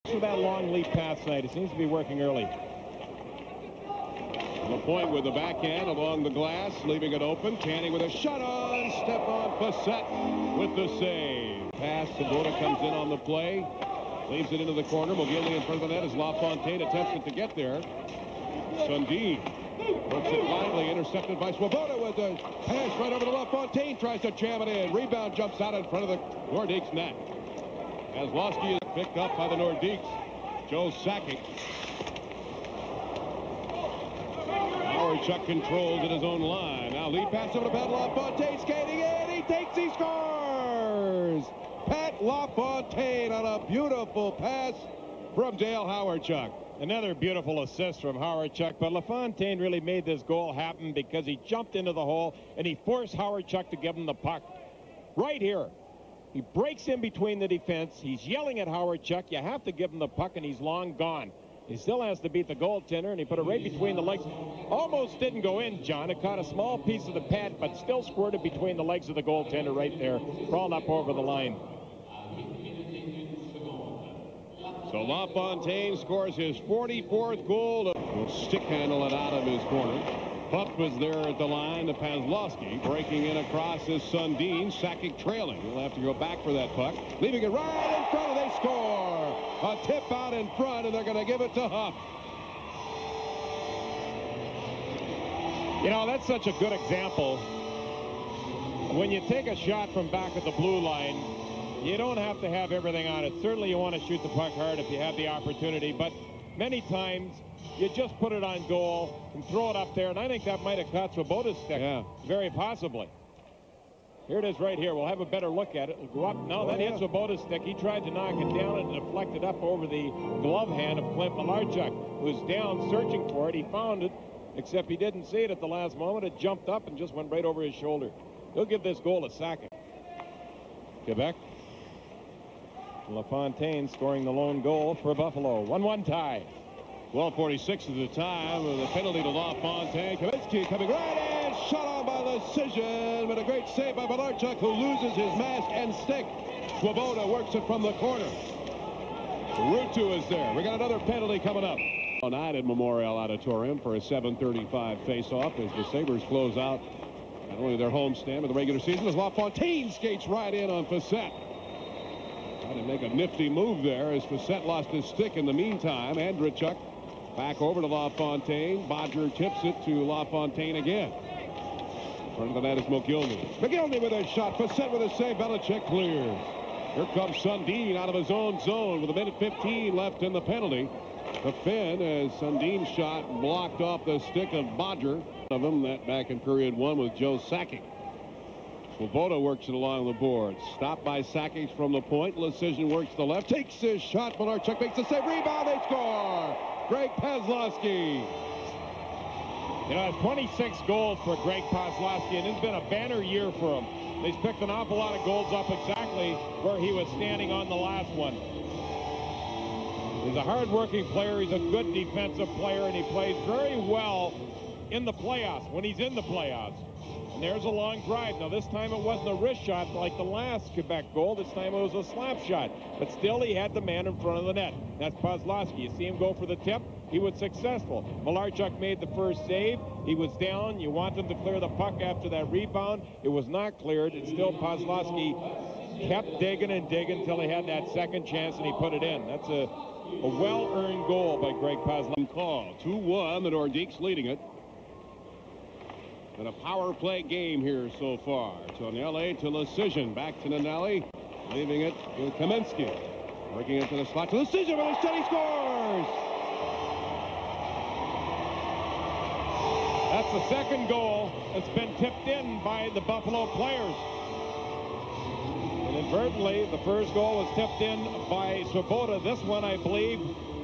For that long lead pass tonight, it seems to be working early. On the point with the backhand along the glass, leaving it open. Canning with a shot on. Stefan Facet with the save. Pass. Sabota comes in on the play. Leaves it into the corner. McGillney in front of the net as LaFontaine attempts it to get there. Sundin works it lively. Intercepted by Swoboda with a pass right over to LaFontaine. Tries to jam it in. Rebound jumps out in front of the Nordiques net. Kozlowski is picked up by the Nordiques. Joe Sakic. Chuck controls at his own line. Now lead pass over to Pat LaFontaine, skating in. He takes, he scores! Pat LaFontaine on a beautiful pass from Dale Hawerchuk. Another beautiful assist from Hawerchuk, but LaFontaine really made this goal happen because he jumped into the hole and he forced Hawerchuk to give him the puck. Right here. He breaks in between the defense. He's yelling at Hawerchuk. You have to give him the puck, and he's long gone. He still has to beat the goaltender, and he put it right between the legs. Almost didn't go in, John. It caught a small piece of the pad, but still squirted between the legs of the goaltender right there. Crawled up over the line. So LaFontaine scores his 44th goal. Will stick handle it out of his corner. Puck was there at the line to Kozlowski. Breaking in across is Sundin. Sakic trailing. He'll have to go back for that puck. Leaving it right in front, and they score. A tip out in front, and they're going to give it to Huff. You know, that's such a good example. When you take a shot from back at the blue line, you don't have to have everything on it. Certainly you want to shoot the puck hard if you have the opportunity, but many times you just put it on goal and throw it up there, and I think that might have caught Swoboda's stick. Yeah. Very possibly. Here it is right here. We'll have a better look at it. It'll go up. No, that hit Swoboda's stick. He tried to knock it down and deflected up over the glove hand of Clint Malarchuk, who's down searching for it. He found it, except he didn't see it at the last moment. It jumped up and just went right over his shoulder. He'll give this goal a Sakic. Quebec. LaFontaine scoring the lone goal for Buffalo. 1-1 tie. 12:46 is the time of the penalty to LaFontaine. Kaminsky coming right in. Shot on by Lecision, but a great save by Malarchuk, who loses his mask and stick. Swoboda works it from the corner. Rutu is there. We got another penalty coming up. Tonight at Memorial Auditorium for a 7:35 face-off as the Sabres close out not only their homestand but the regular season as LaFontaine skates right in on Facet. Trying to make a nifty move there as Facet lost his stick in the meantime. Andrechuk back over to LaFontaine. Bodger tips it to LaFontaine again. In front of the net is McGillney. McGillney with a shot. Facet with a save. Belichick clears. Here comes Sundin out of his own zone with 1:15 left in the penalty. The Finn as Sundin's shot blocked off the stick of Bodger. Of him, that back in period one was Joe Sakic. Swoboda works it along the board. Stopped by Sakic from the point. Lecision works the left. Takes his shot. Malarchuk makes the save. Rebound. They score. Greg Kozlowski. You know, 26 goals for Greg Kozlowski, and it's been a banner year for him. He's picked an awful lot of goals up exactly where he was standing on the last one. He's a hard-working player. He's a good defensive player, and he plays very well in the playoffs, when he's in the playoffs. And there's a long drive. Now, this time it wasn't a wrist shot like the last Quebec goal. This time it was a slap shot. But still, he had the man in front of the net. That's Kozlowski. You see him go for the tip. He was successful. Malarchuk made the first save. He was down. You want him to clear the puck after that rebound. It was not cleared. And still, Kozlowski kept digging and digging until he had that second chance, and he put it in. That's a well-earned goal by Greg Kozlowski. Call 2-1. The Nordiques leading it. And a power play game here so far. Tonelli to Lecision. Back to Nanelli. Leaving it to Kaminsky. Working into the slot to Lecision with a shot. He scores! That's the second goal that's been tipped in by the Buffalo players. And inadvertently, the first goal was tipped in by Swoboda. This one, I believe,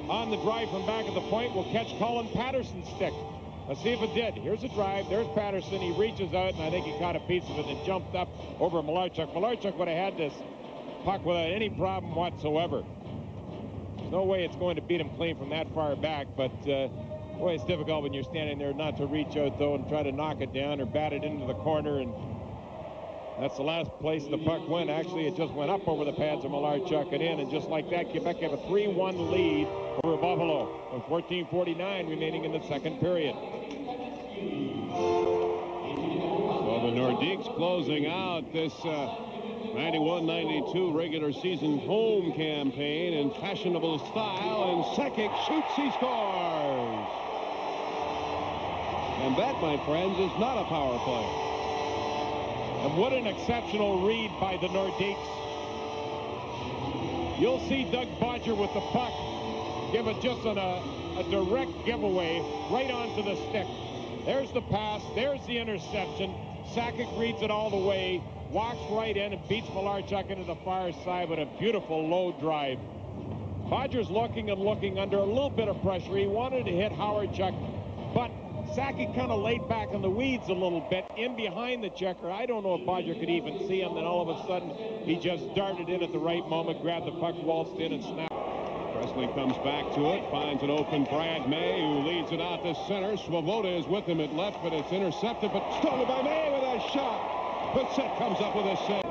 on the drive from back at the point, will catch Colin Patterson's stick. Let's see if it did. Here's a drive. There's Patterson. He reaches out, and I think he caught a piece of it and jumped up over Malarchuk. Malarchuk would have had this puck without any problem whatsoever. There's no way it's going to beat him clean from that far back, but boy, it's difficult when you're standing there not to reach out, though, and try to knock it down or bat it into the corner. And That's the last place the puck went. Actually, it just went up over the pads of Malarchuk and in. And just like that, Quebec have a 3-1 lead over Buffalo with 14:49 remaining in the second period. So the Nordiques closing out this 91-92 regular season home campaign in fashionable style. And Sakic shoots, he scores. And that, my friends, is not a power play. And what an exceptional read by the Nordiques. You'll see Doug Bodger with the puck give it just on a direct giveaway right onto the stick. There's the pass. There's the interception. Sakic reads it all the way, walks right in and beats Malarchuk into the far side with a beautiful low drive. Bodger's looking and looking under a little bit of pressure. He wanted to hit Howardchuk, but Sakic kind of laid back in the weeds a little bit in behind the checker. I don't know if Bodger could even see him. Then all of a sudden, he just darted in at the right moment, grabbed the puck, waltzed in, and snapped. Presley comes back to it, finds an open Brad May, who leads it out to center. Swoboda is with him at left, but it's intercepted, but stolen by May with a shot. Bissett comes up with a save.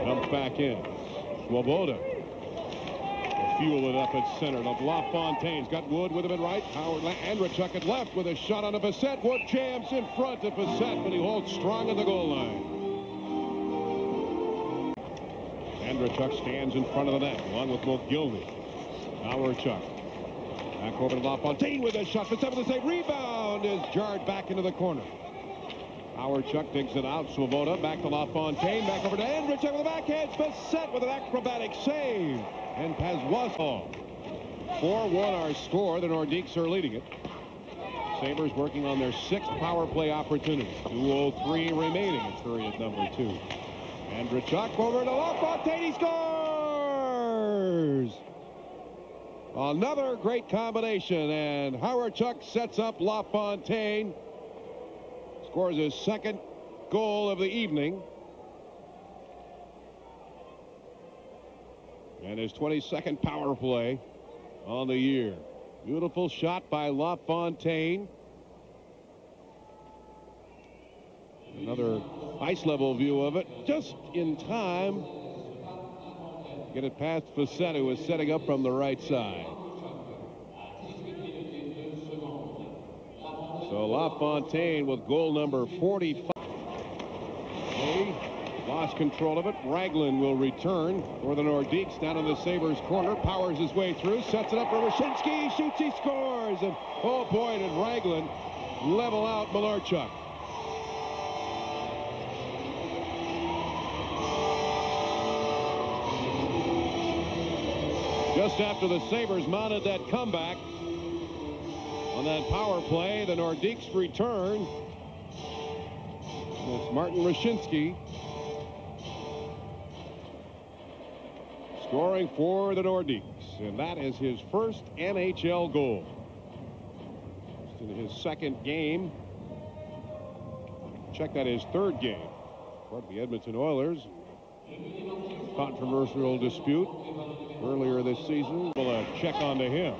Comes back in. Swoboda. Fuel it up at center. LaFontaine's got Wood with him at right. Howard Andrechuk at left with a shot on a Bissett. Wood jams in front of Bissett, but he holds strong at the goal line. Andrechuk stands in front of the net, along with Mogilny. Howardchuk. Back over to LaFontaine with a shot. Bissett with a save. Rebound is jarred back into the corner. Howardchuk digs it out. Swoboda back to LaFontaine. Back over to Andrechuk with a backhand. Bissett with an acrobatic save. And Paswasol. 4-1 our score. The Nordiques are leading it. Sabres working on their 6th power play opportunity. 2:03 remaining in period number 2. Andrechuk over to LaFontaine. He scores! Another great combination. And Howardchuk sets up LaFontaine. Scores his 2nd goal of the evening. And his 22nd power play on the year. Beautiful shot by LaFontaine. Another ice level view of it. Just in time. Get it past Bissett, who is setting up from the right side. So LaFontaine with goal number 45. Lost control of it. Raglan will return for the Nordiques down in the Sabres corner. Powers his way through. Sets it up for Wyshynski. Shoots. He scores. And oh boy, did Raglan level out Malarchuk. Just after the Sabres mounted that comeback on that power play, the Nordiques return. It's Martin Wyshynski scoring for the Nordiques, and that is his first NHL goal. Just in his 2nd game. Check that, his 3rd game. For the Edmonton Oilers. Controversial dispute earlier this season. We'll check onto him.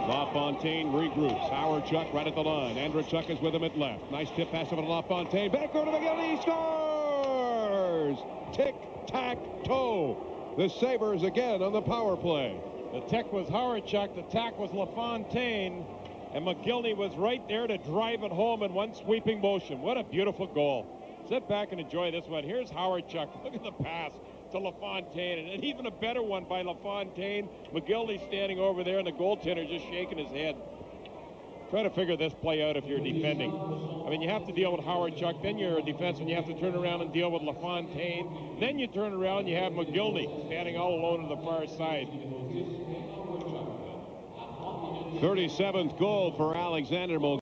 LaFontaine regroups. Howardchuk right at the line. Andrechuk is with him at left. Nice tip pass over to LaFontaine. Back over to McGillney. He scores! Tic-tac-toe. The Sabres again on the power play. The tick was Howardchuk. The tack was LaFontaine. And McGillney was right there to drive it home in one sweeping motion. What a beautiful goal. Sit back and enjoy this one. Here's Howardchuk. Look at the pass to LaFontaine, and even a better one by LaFontaine. McGillney standing over there, and the goaltender just shaking his head. Try to figure this play out if you're defending. I mean, you have to deal with Howardchuk, then you're a defenseman. You have to turn around and deal with LaFontaine. Then you turn around and you have McGillney standing all alone on the far side. 37th goal for Alexander Mogilny.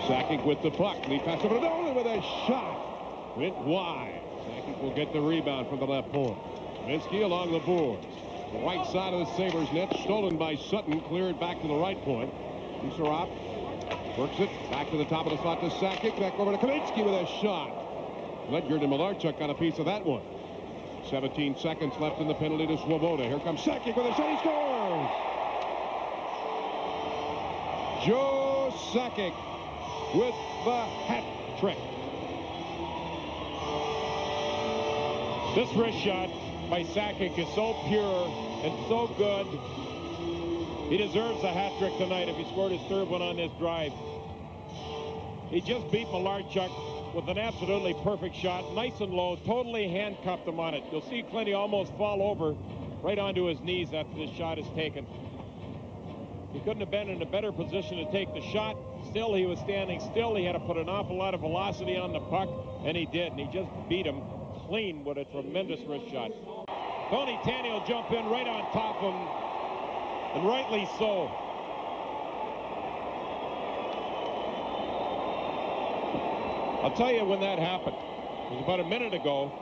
Sakic with the puck. He passed over to Nolan with a shot. Went wide. Sakic will get the rebound from the left point. Minsky along the boards. The right side of the Sabres net, stolen by Sutton, cleared back to the right point. Kucherov works it back to the top of the slot to Sakic. Back over to Kaminsky with a shot. Ledgard and Malarchuk got a piece of that one. 17 seconds left in the penalty to Swoboda. Here comes Sakic with a shot. He scores! Joe Sakic with the hat trick. This wrist shot by Sakic is so pure and so good. He deserves a hat trick tonight if he scored his third one on this drive. He just beat Malarchuk with an absolutely perfect shot, nice and low, totally handcuffed him on it. You'll see Clinty almost fall over right onto his knees after this shot is taken. He couldn't have been in a better position to take the shot. Still, he was standing still. He had to put an awful lot of velocity on the puck, and he did, and he just beat him clean with a tremendous wrist shot. Tony Tanny will jump in right on top of him, and rightly so. I'll tell you when that happened. It was about a minute ago.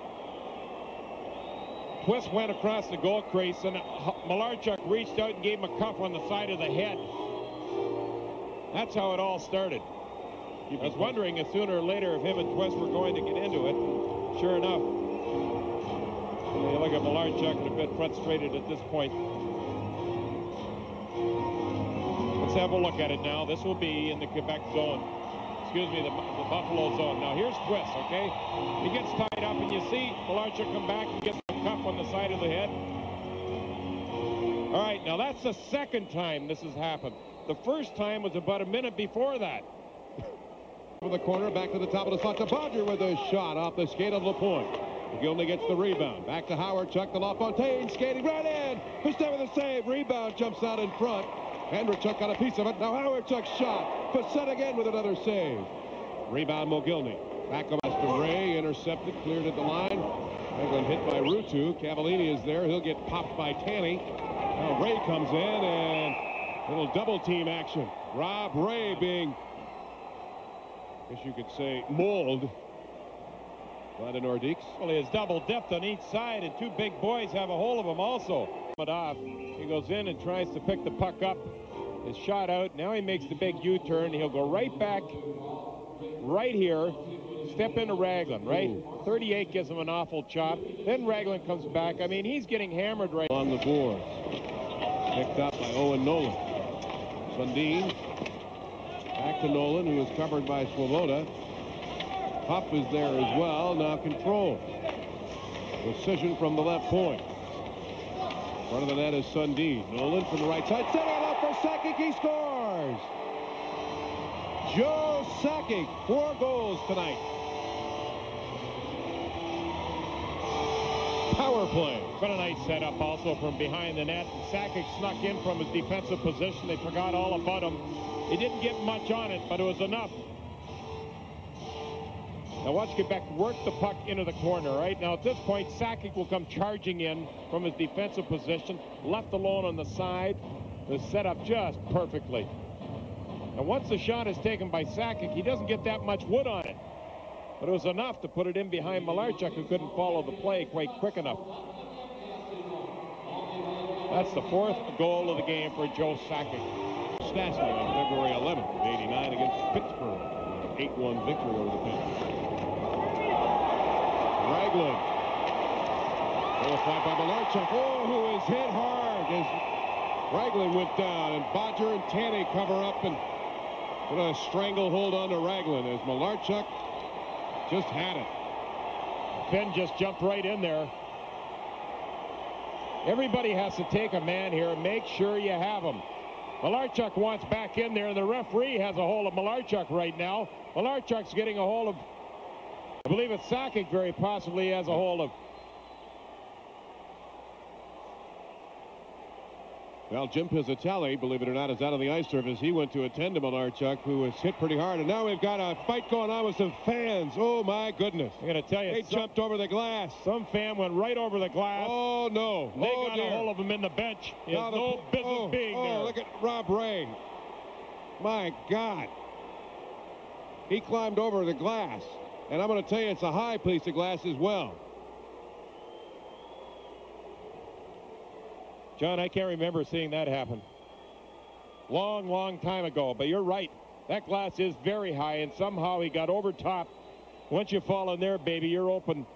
Twist went across the goal crease, and Malarchuk reached out and gave him a cuff on the side of the head. That's how it all started. I was wondering if sooner or later if him and Twist were going to get into it. Sure enough. You look at Malarchuk a bit frustrated at this point. Let's have a look at it now. This will be in the Quebec zone. Excuse me, the Buffalo zone. Now here's Twist, okay? He gets tied up, and you see Malarchuk come back and gets a cuff on the side of the head. All right, now that's the second time this has happened. The first time was about a minute before that. From the corner, back to the top of the slot to Bodger with a shot off the skate of LaPointe. McGillney gets the rebound. Back to Howard. Chuck to LaFontaine. Skating right in. Fischler with a save. Rebound jumps out in front. Andrechuk got a piece of it. Now Howard Chuck shot. Fischler again with another save. Rebound Mogilny. Back to Ray. Intercepted. Cleared at the line. Ragland hit by Ruutu. Cavallini is there. He'll get popped by Tanny. Now Ray comes in and little double team action. Rob Ray being, I guess you could say, mauled by the Nordiques. Well, he has double depth on each side, and two big boys have a hold of him also. But off. He goes in and tries to pick the puck up. His shot out. Now he makes the big U-turn. He'll go right back, right here, step into Ragland, right? Ooh. 38 gives him an awful chop. Then Ragland comes back. I mean, he's getting hammered right on the boards. Picked up by Owen Nolan. Sundin. Back to Nolan, who is covered by Swoboda. Huff is there as well. Now control. Precision from the left point. Front of the net is Sundin. Nolan from the right side. Setting it up for Sakic. He scores. Joe Sakic. 4 goals tonight. Power play. But a nice setup also from behind the net. Sakic snuck in from his defensive position. They forgot all about him. He didn't get much on it, but it was enough. Now watch Quebec work the puck into the corner, right? Now at this point, Sakic will come charging in from his defensive position, left alone on the side. The setup just perfectly. Now once the shot is taken by Sakic, he doesn't get that much wood on it. But it was enough to put it in behind Malarchuk, who couldn't follow the play quite quick enough. That's the 4th goal of the game for Joe Sakic. Stastny on February 11th of '89 against Pittsburgh. 8-1 victory over the Penguins. Ragland. Qualified by Malarchuk. Oh, who is hit hard as Ragland went down, and Bodger and Tanny cover up and put a stranglehold on to Ragland as Malarchuk just had it. Ben just jumped right in there. Everybody has to take a man here and make sure you have him. Malarchuk wants back in there, and the referee has a hold of Malarchuk right now. Malarchuk's getting a hold of, I believe it's Sakic very possibly has a hold of. Well, Jim Pizzatelli, believe it or not, is out on the ice surface. He went to attend to Malarchuk, who was hit pretty hard. And now we've got a fight going on with some fans. Oh, my goodness. I'm going to tell you. They jumped over the glass. Some fan went right over the glass. Oh, no. They got a hold of him in the bench. He has no business being there. Look at Rob Ray. My God. He climbed over the glass. And I'm going to tell you, it's a high piece of glass as well. John, I can't remember seeing that happen. Long, long time ago. But you're right. That glass is very high, and somehow he got over top. Once you fall in there, baby, you're open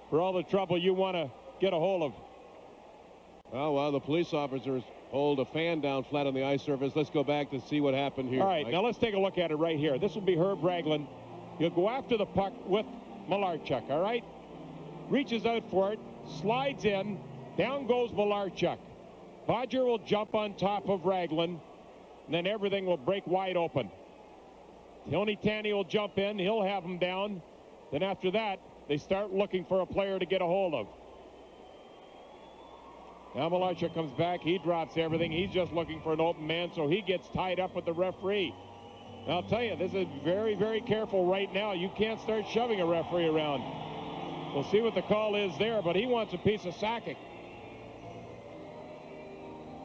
for all the trouble you want to get a hold of. Well, the police officers hold a fan down flat on the ice surface. Let's go back to see what happened here. All right, now let's take a look at it right here. This will be Herb Ragland. He'll go after the puck with Malarchuk, all right? reaches out for it, slides in, down goes Malarchuk. Bodger will jump on top of Raglan, and then everything will break wide open. Tony Tanny will jump in, he'll have him down. Then after that, they start looking for a player to get a hold of. Now Malarchuk comes back, he drops everything. He's just looking for an open man, so he gets tied up with the referee. Now, I'll tell you, this is very, very careful right now. You can't start shoving a referee around. We'll see what the call is there, but he wants a piece of Sakic.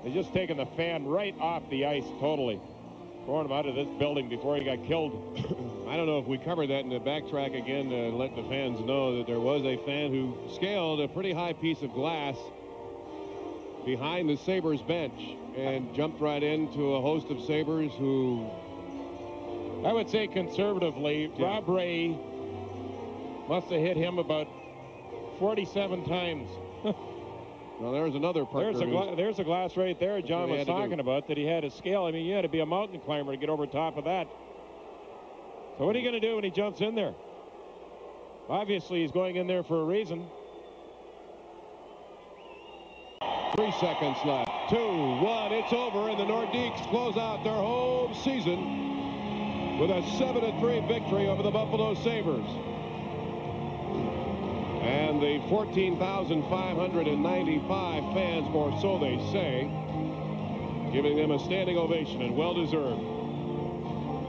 They're just taking the fan right off the ice totally. Throwing him out of this building before he got killed. I don't know if we covered that in the backtrack again to let the fans know that there was a fan who scaled a pretty high piece of glass behind the Sabres bench and jumped right into a host of Sabres who... I would say conservatively, yeah. Rob Ray must have hit him about 47 times. Well, there's another partner. There's a glass right there John was talking about that he had to scale. I mean, you had to be a mountain climber to get over top of that. So what are you going to do when he jumps in there? Obviously, he's going in there for a reason. 3 seconds left. 2-1. It's over, and the Nordiques close out their home season with a 7-3 victory over the Buffalo Sabres. And the 14,595 fans, or so they say, giving them a standing ovation and well-deserved.